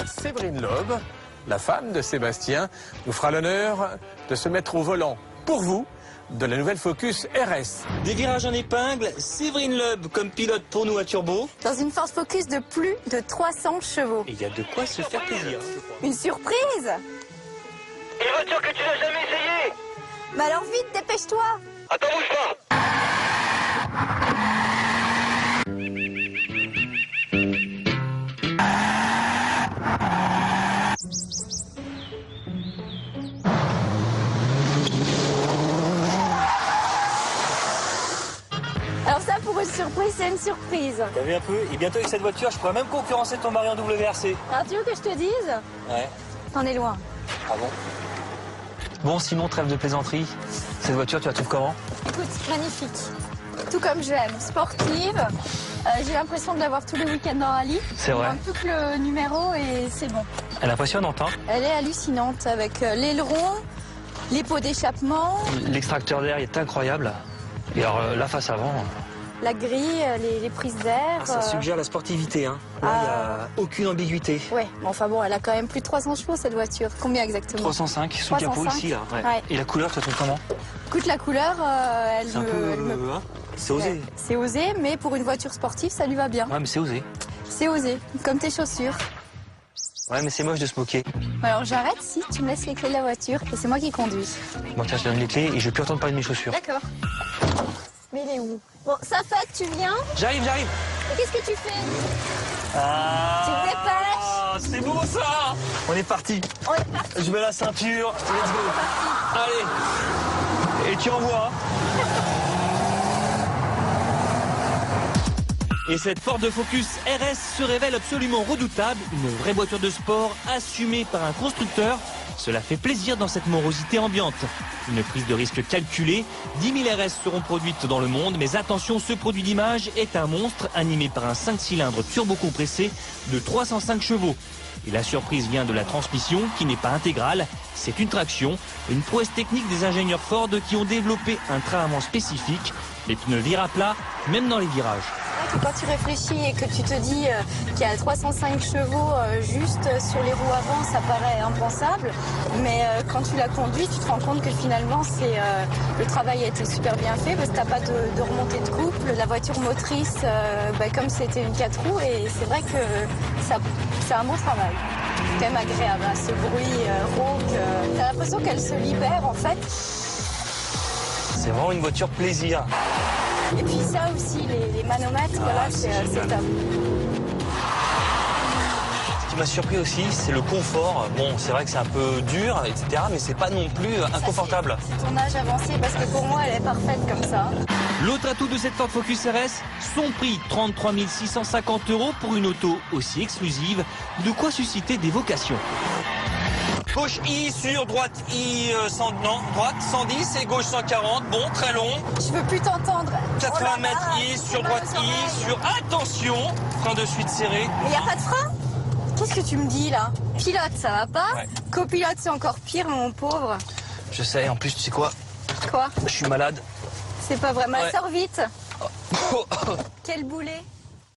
Séverine Loeb, la femme de Sébastien, nous fera l'honneur de se mettre au volant pour vous de la nouvelle Focus RS. Des virages en épingle, Séverine Loeb comme pilote pour nous à turbo. Dans une Ford Focus de plus de 300 chevaux. Et il y a de quoi se faire plaisir. Une surprise! Une voiture que tu n'as jamais essayée! Mais alors vite, dépêche-toi! Attends, bouge pas! Alors ça, pour une surprise, c'est une surprise. T'as vu un peu? Et bientôt avec cette voiture, je pourrais même concurrencer ton mari en WRC. Alors tu veux que je te dise? Ouais. T'en es loin. Ah bon? Bon, Simon, trêve de plaisanterie. Cette voiture, tu la trouves comment? Écoute, magnifique. Tout comme je l'aime. Sportive. J'ai l'impression de l'avoir tous les week-ends en rallye. C'est vrai. Il manque plus que le numéro et c'est bon. Elle est impressionnante, hein? Elle est hallucinante avec l'aileron, les pots d'échappement, L'extracteur d'air est incroyable. Et alors, la face avant... la grille, les prises d'air. Ça suggère la sportivité, hein. Là, il n'y a aucune ambiguïté. Ouais, mais enfin bon, elle a quand même plus de 300 chevaux cette voiture. Combien exactement? 305, sous le capot 305. ici, là. Ouais. Ouais. Et la couleur, tu la trouves comment? Écoute, la couleur, elle C'est un me... peu... hein, c'est osé. C'est osé, mais pour une voiture sportive, ça lui va bien. Ouais, mais c'est osé. C'est osé, comme tes chaussures. Ouais, mais c'est moche de se moquer. Alors j'arrête si tu me laisses les clés de la voiture et c'est moi qui conduis. Bon, tiens, je te donne les clés et je vais plus entendre parler de mes chaussures. D'accord. Mais il est où? Bon, ça fait, tu viens? J'arrive. Et qu'est-ce que tu fais? Ah, Tu te dépêches? c'est beau ça. On est parti. On est parti. Je mets la ceinture. Let's go. Allez. Et tu envoies. Et cette Ford Focus RS se révèle absolument redoutable, une vraie voiture de sport assumée par un constructeur. Cela fait plaisir dans cette morosité ambiante. Une prise de risque calculée, 10 000 RS seront produites dans le monde, mais attention, ce produit d'image est un monstre animé par un 5 cylindres turbo-compressé de 305 chevaux. Et la surprise vient de la transmission, qui n'est pas intégrale, c'est une traction, une prouesse technique des ingénieurs Ford qui ont développé un traitement spécifique. Les pneus virent à plat, même dans les virages. Quand tu réfléchis et que tu te dis qu'il y a 305 chevaux juste sur les roues avant, ça paraît impensable. Mais quand tu la conduis, tu te rends compte que finalement, le travail a été super bien fait parce que tu n'as pas de remontée de couple. La voiture motrice, comme c'était une 4 roues, et c'est vrai que c'est un beau travail. C'est quand même agréable, hein, ce bruit rauque. Tu as l'impression qu'elle se libère en fait. C'est vraiment une voiture plaisir. Et puis ça aussi, les manomètres, voilà, c'est top. Ce qui m'a surpris aussi, c'est le confort. Bon, c'est vrai que c'est un peu dur, etc., mais c'est pas non plus inconfortable. C'est ton âge avancé parce que pour moi, elle est parfaite comme ça. L'autre atout de cette Ford Focus RS, son prix 33 650 € pour une auto aussi exclusive, de quoi susciter des vocations. Gauche I sur droite I, droite 110 et gauche 140, bon, très long. Je veux plus t'entendre. 80 mètres I sur droite I sur, attention, frein de suite serré. Mais y a pas de frein? Qu'est-ce que tu me dis là? Pilote, ça va pas? Ouais. Copilote, c'est encore pire, mon pauvre. Je sais, en plus, tu sais quoi? Quoi? Je suis malade. C'est pas vrai, Ouais. sors vite. Quel boulet.